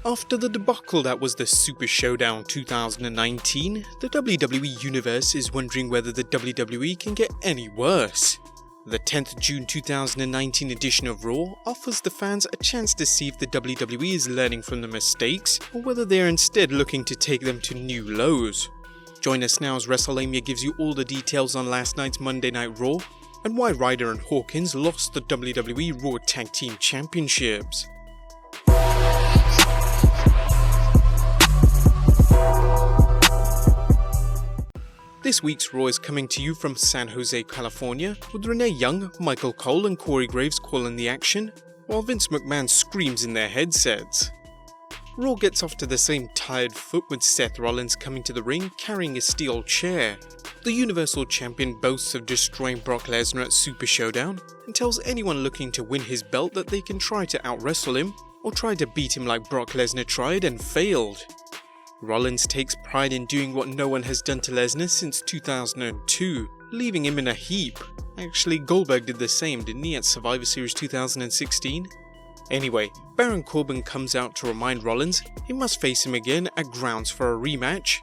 After the debacle that was the Super ShowDown 2019, the WWE Universe is wondering whether the WWE can get any worse. The 10th June 2019 edition of Raw offers the fans a chance to see if the WWE is learning from the mistakes or whether they are instead looking to take them to new lows. Join us now as WrestleLamia gives you all the details on last night's Monday Night Raw and why Ryder and Hawkins lost the WWE Raw Tag Team Championships. This week's Raw is coming to you from San Jose, California, with Renee Young, Michael Cole and Corey Graves calling the action, while Vince McMahon screams in their headsets. Raw gets off to the same tired foot with Seth Rollins coming to the ring carrying a steel chair. The Universal Champion boasts of destroying Brock Lesnar at Super ShowDown and tells anyone looking to win his belt that they can try to out-wrestle him or try to beat him like Brock Lesnar tried and failed. Rollins takes pride in doing what no one has done to Lesnar since 2002, leaving him in a heap. Actually, Goldberg did the same, didn't he, at Survivor Series 2016? Anyway, Baron Corbin comes out to remind Rollins he must face him again at Grounds for a rematch.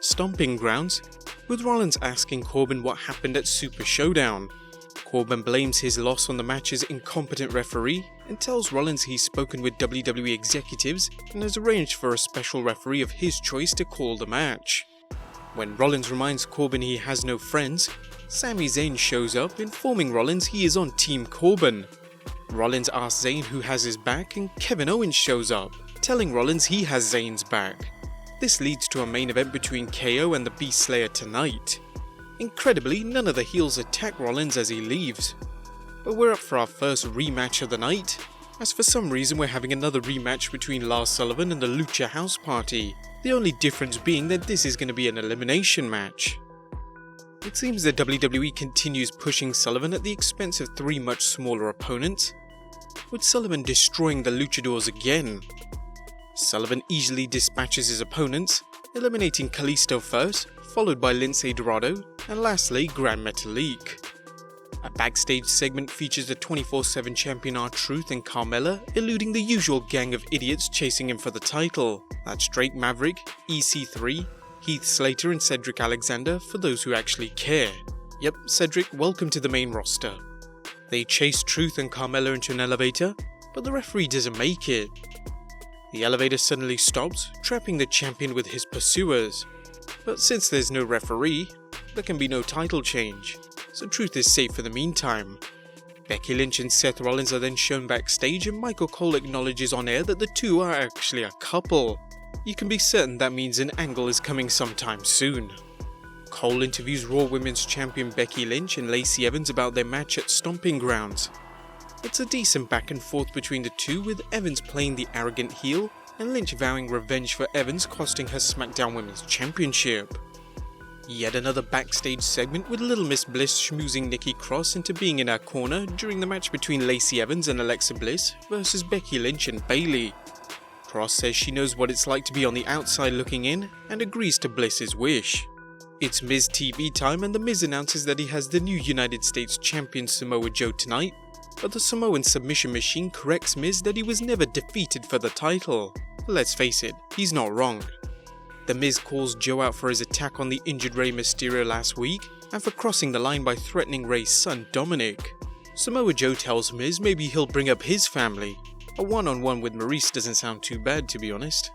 Stomping Grounds, with Rollins asking Corbin what happened at Super ShowDown. Corbin blames his loss on the match's incompetent referee and tells Rollins he's spoken with WWE executives and has arranged for a special referee of his choice to call the match. When Rollins reminds Corbin he has no friends, Sami Zayn shows up informing Rollins he is on Team Corbin. Rollins asks Zayn who has his back and Kevin Owens shows up, telling Rollins he has Zayn's back. This leads to a main event between KO and the Beast Slayer tonight. Incredibly, none of the heels attack Rollins as he leaves. But we're up for our first rematch of the night, as for some reason we're having another rematch between Lars Sullivan and the Lucha House Party, the only difference being that this is going to be an elimination match. It seems that WWE continues pushing Sullivan at the expense of three much smaller opponents, with Sullivan destroying the Luchadors again. Sullivan easily dispatches his opponents, eliminating Kalisto first, followed by Lince Dorado, and lastly Gran Metalik. A backstage segment features the 24/7 champion R-Truth and Carmella eluding the usual gang of idiots chasing him for the title. That's Drake Maverick, EC3, Heath Slater and Cedric Alexander for those who actually care. Yep, Cedric, welcome to the main roster. They chase Truth and Carmella into an elevator, but the referee doesn't make it. The elevator suddenly stops, trapping the champion with his pursuers. But since there's no referee, there can be no title change, so Truth is safe for the meantime. Becky Lynch and Seth Rollins are then shown backstage and Michael Cole acknowledges on air that the two are actually a couple. You can be certain that means an angle is coming sometime soon. Cole interviews Raw Women's Champion Becky Lynch and Lacey Evans about their match at Stomping Grounds. It's a decent back and forth between the two, with Evans playing the arrogant heel and Lynch vowing revenge for Evans costing her SmackDown Women's Championship. Yet another backstage segment with Little Miss Bliss schmoozing Nikki Cross into being in her corner during the match between Lacey Evans and Alexa Bliss versus Becky Lynch and Bayley. Cross says she knows what it's like to be on the outside looking in and agrees to Bliss's wish. It's Miz TV time and the Miz announces that he has the new United States Champion Samoa Joe tonight, but the Samoan submission machine corrects Miz that he was never defeated for the title. Let's face it, he's not wrong. The Miz calls Joe out for his attack on the injured Rey Mysterio last week and for crossing the line by threatening Rey's son Dominic. Samoa Joe tells Miz maybe he'll bring up his family. A one-on-one with Maurice doesn't sound too bad, to be honest.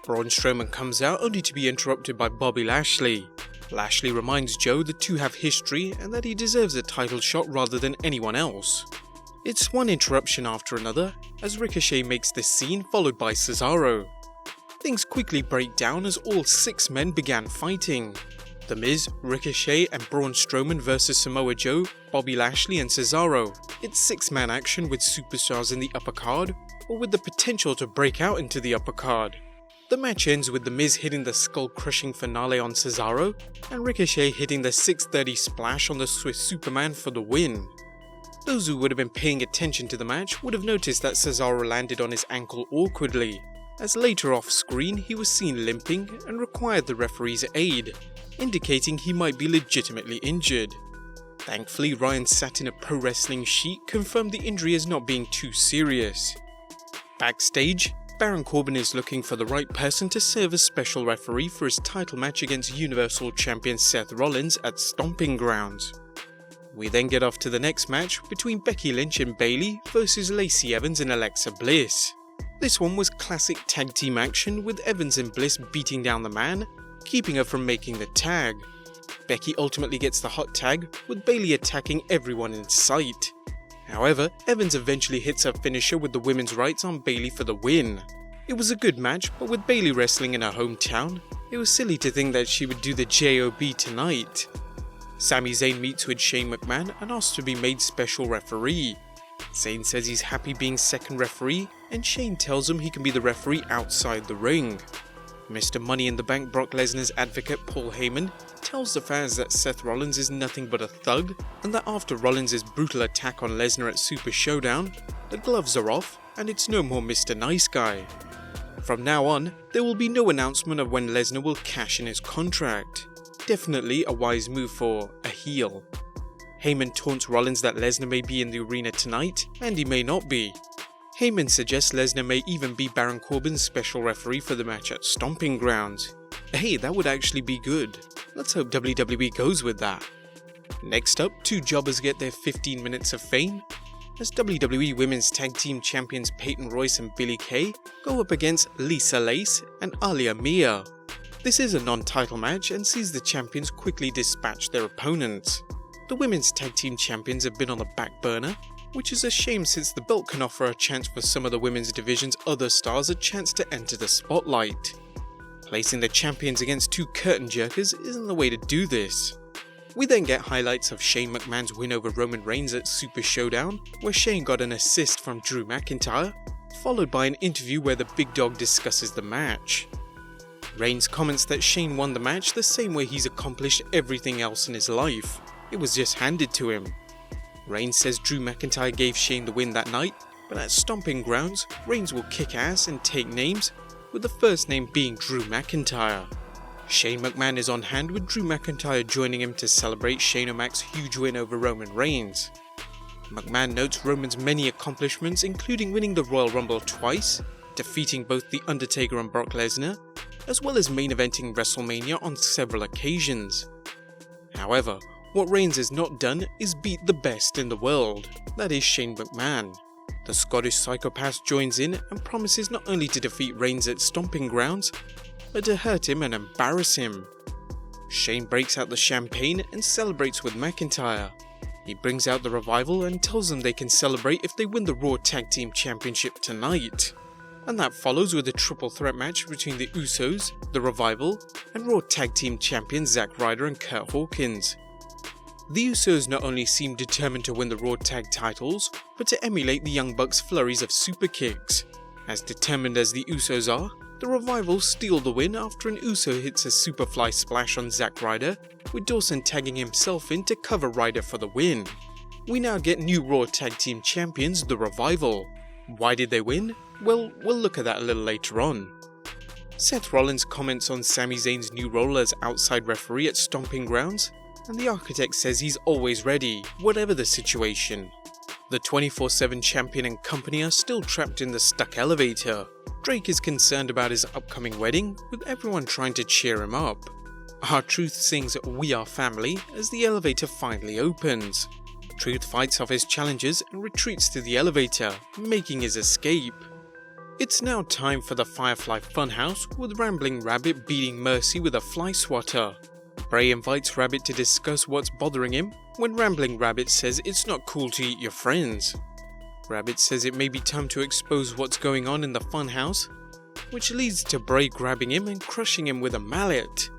Braun Strowman comes out only to be interrupted by Bobby Lashley. Lashley reminds Joe the two have history and that he deserves a title shot rather than anyone else. It's one interruption after another, as Ricochet makes this scene followed by Cesaro. Things quickly break down as all six men began fighting. The Miz, Ricochet and Braun Strowman versus Samoa Joe, Bobby Lashley and Cesaro. It's six-man action with superstars in the upper card, or with the potential to break out into the upper card. The match ends with The Miz hitting the skull-crushing finale on Cesaro, and Ricochet hitting the 630 splash on the Swiss Superman for the win. Those who would have been paying attention to the match would have noticed that Cesaro landed on his ankle awkwardly, as later off screen he was seen limping and required the referee's aid, indicating he might be legitimately injured. Thankfully, Ryan sat in a pro wrestling sheet confirmed the injury as not being too serious. Backstage, Baron Corbin is looking for the right person to serve as special referee for his title match against Universal Champion Seth Rollins at Stomping Grounds. We then get off to the next match between Becky Lynch and Bayley versus Lacey Evans and Alexa Bliss. This one was classic tag team action with Evans and Bliss beating down the man, keeping her from making the tag. Becky ultimately gets the hot tag, with Bayley attacking everyone in sight. However, Evans eventually hits her finisher with the women's rights on Bayley for the win. It was a good match, but with Bayley wrestling in her hometown, it was silly to think that she would do the JOB tonight. Sami Zayn meets with Shane McMahon and asks to be made special referee. Zayn says he's happy being second referee, and Shane tells him he can be the referee outside the ring. Mr. Money in the Bank Brock Lesnar's advocate Paul Heyman tells the fans that Seth Rollins is nothing but a thug, and that after Rollins' brutal attack on Lesnar at Super ShowDown, the gloves are off and it's no more Mr. Nice Guy. From now on, there will be no announcement of when Lesnar will cash in his contract. Definitely a wise move for a heel. Heyman taunts Rollins that Lesnar may be in the arena tonight, and he may not be. Heyman suggests Lesnar may even be Baron Corbin's special referee for the match at Stomping Grounds. Hey, that would actually be good. Let's hope WWE goes with that. Next up, two jobbers get their 15 minutes of fame, as WWE Women's Tag Team Champions Peyton Royce and Billie Kay go up against Lisa Lace and Alia Mia. This is a non-title match and sees the champions quickly dispatch their opponents. The Women's Tag Team Champions have been on the back burner, which is a shame since the belt can offer a chance for some of the women's division's other stars a chance to enter the spotlight. Placing the champions against two curtain jerkers isn't the way to do this. We then get highlights of Shane McMahon's win over Roman Reigns at Super ShowDown, where Shane got an assist from Drew McIntyre, followed by an interview where the big dog discusses the match. Reigns comments that Shane won the match the same way he's accomplished everything else in his life. It was just handed to him. Reigns says Drew McIntyre gave Shane the win that night, but at Stomping Grounds, Reigns will kick ass and take names, with the first name being Drew McIntyre. Shane McMahon is on hand, with Drew McIntyre joining him to celebrate Shane O'Mac's huge win over Roman Reigns. McMahon notes Roman's many accomplishments, including winning the Royal Rumble twice, defeating both The Undertaker and Brock Lesnar, as well as main eventing WrestleLamia on several occasions. However, what Reigns has not done is beat the best in the world, that is Shane McMahon. The Scottish psychopath joins in and promises not only to defeat Reigns at Stomping Grounds, but to hurt him and embarrass him. Shane breaks out the champagne and celebrates with McIntyre. He brings out the Revival and tells them they can celebrate if they win the Raw Tag Team Championship tonight. And that follows with a triple threat match between the Usos, the Revival, and Raw Tag Team Champions Zack Ryder and Kurt Hawkins. The Usos not only seem determined to win the Raw Tag titles, but to emulate the Young Bucks' flurries of super kicks. As determined as the Usos are, the Revival steal the win after an Uso hits a Superfly splash on Zack Ryder, with Dawson tagging himself in to cover Ryder for the win. We now get new Raw Tag Team Champions, the Revival. Why did they win? Well, we'll look at that a little later on. Seth Rollins comments on Sami Zayn's new role as outside referee at Stomping Grounds, and the Architect says he's always ready, whatever the situation. The 24/7 champion and company are still trapped in the stuck elevator. Drake is concerned about his upcoming wedding, with everyone trying to cheer him up. R-Truth sings "We Are Family" as the elevator finally opens. Truth fights off his challengers and retreats to the elevator, making his escape. It's now time for the Firefly Fun House, with Rambling Rabbit beating Mercy with a fly swatter. Bray invites Rabbit to discuss what's bothering him, when Rambling Rabbit says it's not cool to eat your friends. Rabbit says it may be time to expose what's going on in the Fun House, which leads to Bray grabbing him and crushing him with a mallet.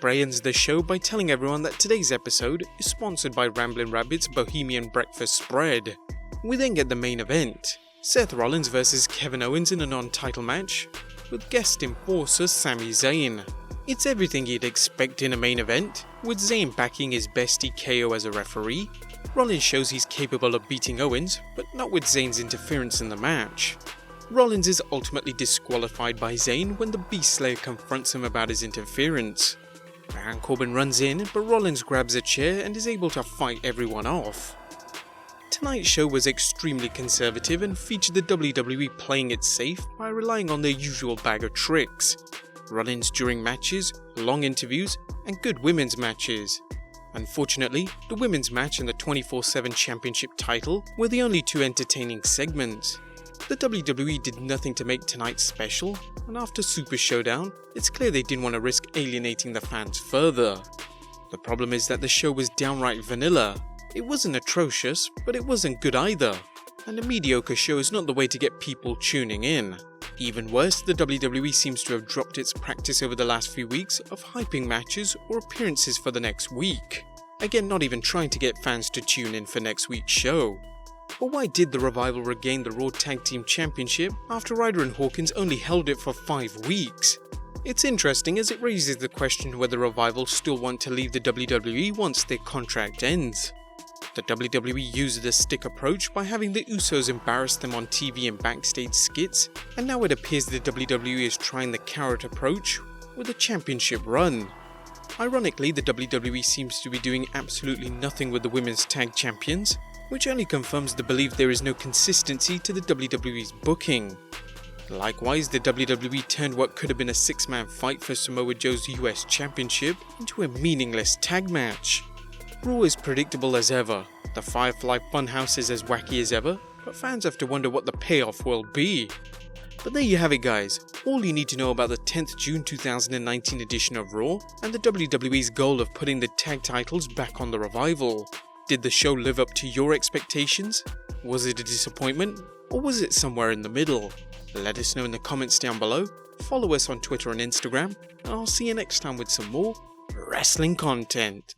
Bray ends the show by telling everyone that today's episode is sponsored by Ramblin' Rabbit's Bohemian Breakfast Spread. We then get the main event, Seth Rollins vs Kevin Owens in a non-title match, with guest enforcer Sami Zayn. It's everything you'd expect in a main event, with Zayn backing his bestie KO as a referee. Rollins shows he's capable of beating Owens, but not with Zayn's interference in the match. Rollins is ultimately disqualified by Zayn when the Beast Slayer confronts him about his interference. Baron Corbin runs in, but Rollins grabs a chair and is able to fight everyone off. Tonight's show was extremely conservative and featured the WWE playing it safe by relying on their usual bag of tricks. Run-ins during matches, long interviews, and good women's matches. Unfortunately, the women's match and the 24/7 championship title were the only two entertaining segments. The WWE did nothing to make tonight special, and after Super ShowDown, it's clear they didn't want to risk alienating the fans further. The problem is that the show was downright vanilla. It wasn't atrocious, but it wasn't good either. And a mediocre show is not the way to get people tuning in. Even worse, the WWE seems to have dropped its practice over the last few weeks of hyping matches or appearances for the next week. Again, not even trying to get fans to tune in for next week's show. But why did the Revival regain the Raw Tag Team Championship after Ryder and Hawkins only held it for 5 weeks? It's interesting as it raises the question whether Revival still want to leave the WWE once their contract ends. The WWE used the stick approach by having the Usos embarrass them on TV and backstage skits, and now it appears the WWE is trying the carrot approach with a championship run. Ironically, the WWE seems to be doing absolutely nothing with the women's tag champions, which only confirms the belief there is no consistency to the WWE's booking. Likewise, the WWE turned what could have been a 6-man fight for Samoa Joe's US Championship into a meaningless tag match. Raw is predictable as ever, the Firefly Fun House is as wacky as ever, but fans have to wonder what the payoff will be. But there you have it guys, all you need to know about the 10th June 2019 edition of Raw and the WWE's goal of putting the tag titles back on the Revival. Did the show live up to your expectations? Was it a disappointment? Or was it somewhere in the middle? Let us know in the comments down below, follow us on Twitter and Instagram, and I'll see you next time with some more wrestling content.